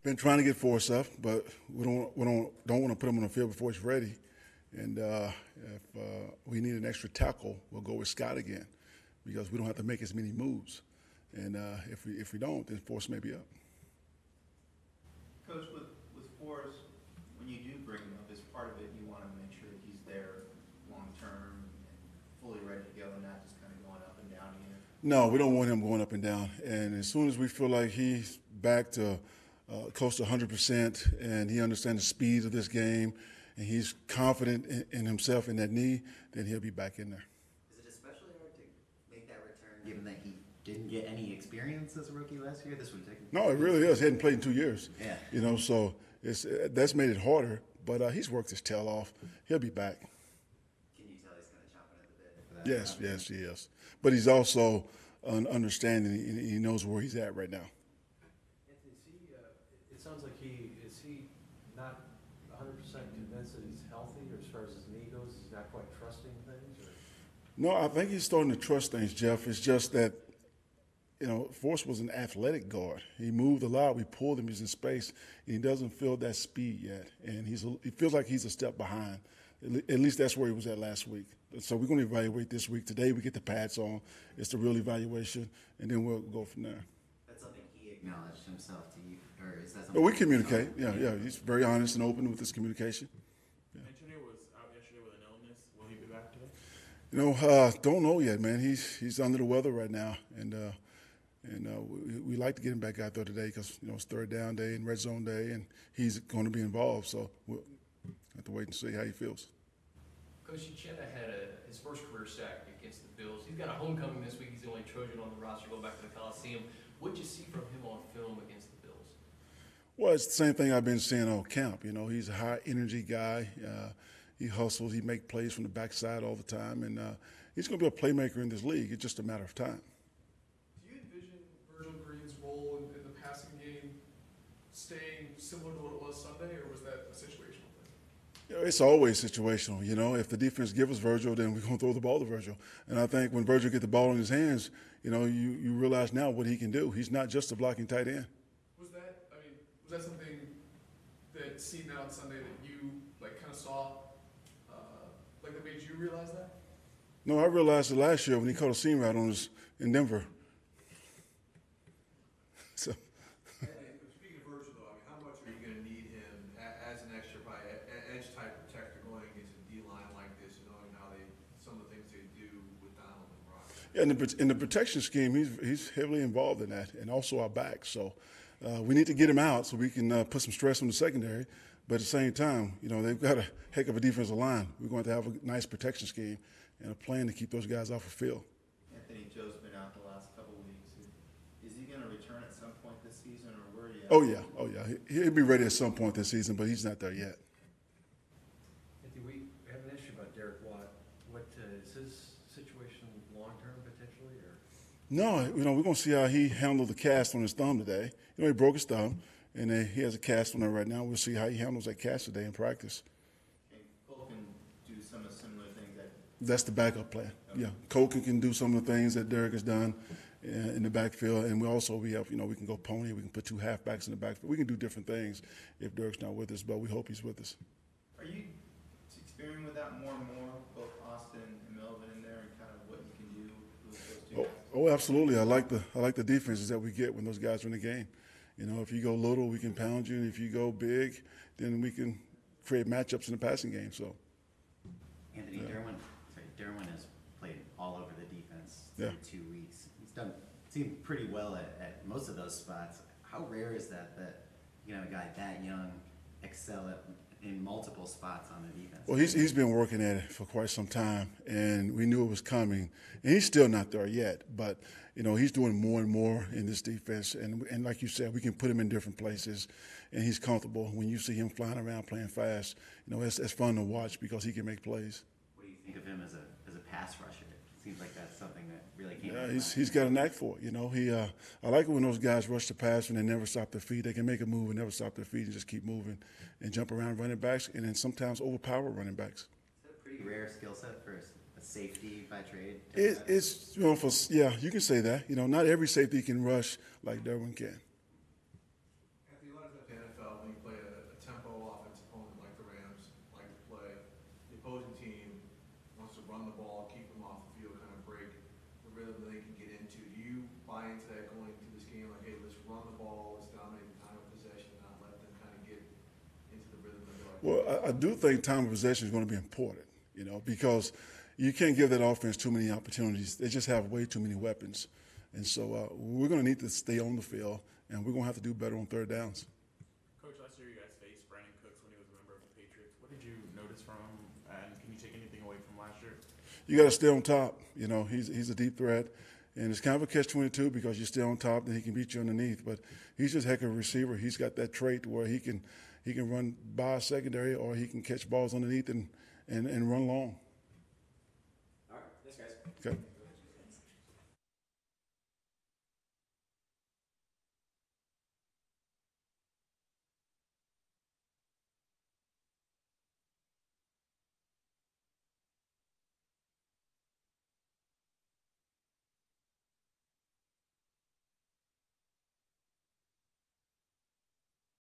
Been trying to get Forrest up, but we don't want to put him on the field before he's ready. And if we need an extra tackle, we'll go with Scott again because we don't have to make as many moves. And if we don't, then Forrest may be up. Coach, with Forrest, when you do bring him up, as part of it, you want to make sure that he's there long term and fully ready to go, and not just kind of going up and down here. No, we don't want him going up and down. And as soon as we feel like he's back to close to 100% and he understands the speed of this game and he's confident in himself in that knee, then he'll be back in there. Is it especially hard to make that return given that he didn't get any experience as a rookie last year? This would take him. No, it really is. He hadn't played in 2 years. Yeah. So that's made it harder. But he's worked his tail off. He'll be back. Can you tell he's kind of chomping at the bit for that? Yes, he is. But he's also understanding. He knows where he's at right now. Anthony, it sounds like is he not 100% convinced that he's healthy, or as far as his knee goes, he's not quite trusting things? Or? No, I think he's starting to trust things, Jeff. It's just that, Forrest was an athletic guard. He moved a lot. We pulled him. He's in space. And he doesn't feel that speed yet. And he feels like he's a step behind. At least that's where he was at last week. So we're going to evaluate this week. Today we get the pads on. It's the real evaluation, and then we'll go from there. That's something he acknowledged himself to you, or is that something? But we communicate. Yeah. He's very honest and open with his communication. Engineer was out yesterday with an illness. Will he be back today? Don't know yet, man. He's under the weather right now, and we like to get him back out there today because it's third down day and red zone day, and he's going to be involved. So we'll have to wait and see how he feels. Coach Uchenna had his first career sack against the Bills. He's got a homecoming this week. He's the only Trojan on the roster going back to the Coliseum. What'd you see from him on film against the Bills? Well, it's the same thing I've been seeing on camp. He's a high-energy guy. He hustles. He makes plays from the backside all the time, and he's going to be a playmaker in this league. It's just a matter of time. Do you envision Virgil Green's role in the passing game staying similar to what it was Sunday, or was that a situational thing? It's always situational. If the defense gives us Virgil, then we're going to throw the ball to Virgil. And I think when Virgil gets the ball in his hands, you realize now what he can do. He's not just a blocking tight end. Was that something that seen out on Sunday that you kind of saw, that made you realize that? No, I realized it last year when he caught a seam route on us in Denver. So. Speaking of Virgil, though, how much are you going to need him as an extra edge type protector going against a D line like this, knowing how some of the things they do with Donald and Rock? Yeah, in the protection scheme, he's heavily involved in that, and also our back. So we need to get him out so we can put some stress on the secondary. But at the same time, they've got a heck of a defensive line. We're going to have a nice protection scheme and a plan to keep those guys off the field. Anthony Joe's been out the last couple of weeks. Is he going to return at some point this season, or where are you at? Oh yeah. He'll be ready at some point this season, but he's not there yet. Anthony, we have an issue about Derek Watt. What is his situation long term potentially, or? No, we're going to see how he handled the cast on his thumb today. He broke his thumb, and he has a cast on there right now. We'll see how he handles that cast today in practice. And Cole can do some of the similar things that. That's the backup plan. Okay. Yeah, Cole can do some of the things that Derek has done in the backfield, and we have we can go pony. We can put two halfbacks in the backfield. We can do different things if Derek's not with us, but we hope he's with us. Are you experimenting with that more and more, both Austin and Melvin in there, and kind of what you can do with those two guys? Oh, absolutely. I like the defenses that we get when those guys are in the game. If you go little, we can pound you, and if you go big, then we can create matchups in the passing game. So, Anthony, Derwin has played all over the defense through 2 weeks. He's seemed pretty well at most of those spots. How rare is that a guy that young excel in multiple spots on the defense? Well, he's been working at it for quite some time, and we knew it was coming. And he's still not there yet, but he's doing more and more in this defense. And like you said, we can put him in different places, and he's comfortable. When you see him flying around playing fast, it's fun to watch because he can make plays. What do you think of him as a pass rusher? It seems like that's something that really came. Yeah, he's got a knack for it. I like it when those guys rush the pass and they never stop their feet. They can make a move and never stop their feet and just keep moving and jump around running backs and then sometimes overpower running backs. Is that a pretty rare skill set for a safety by trade? It's you can say that. Not every safety can rush like Derwin can. Anthony, a lot of times can get into. Do you buy into that going into this game, like, hey, let's run the ball, let's dominate the time of possession, not let them kind of get into the rhythm of their Well, I do think time of possession is going to be important, because you can't give that offense too many opportunities. They just have way too many weapons. And so we're going to need to stay on the field, and we're going to have to do better on third downs. Coach, last year you guys faced Brandon Cooks when he was a member of the Patriots. What did you notice from him, and can you take anything away from last year? You got to stay on top. He's a deep threat, and it's kind of a catch-22 because you stay on top, then he can beat you underneath. But he's just a heck of a receiver. He's got that trait where he can run by a secondary, or he can catch balls underneath and run long. All right, thanks, guys. Okay.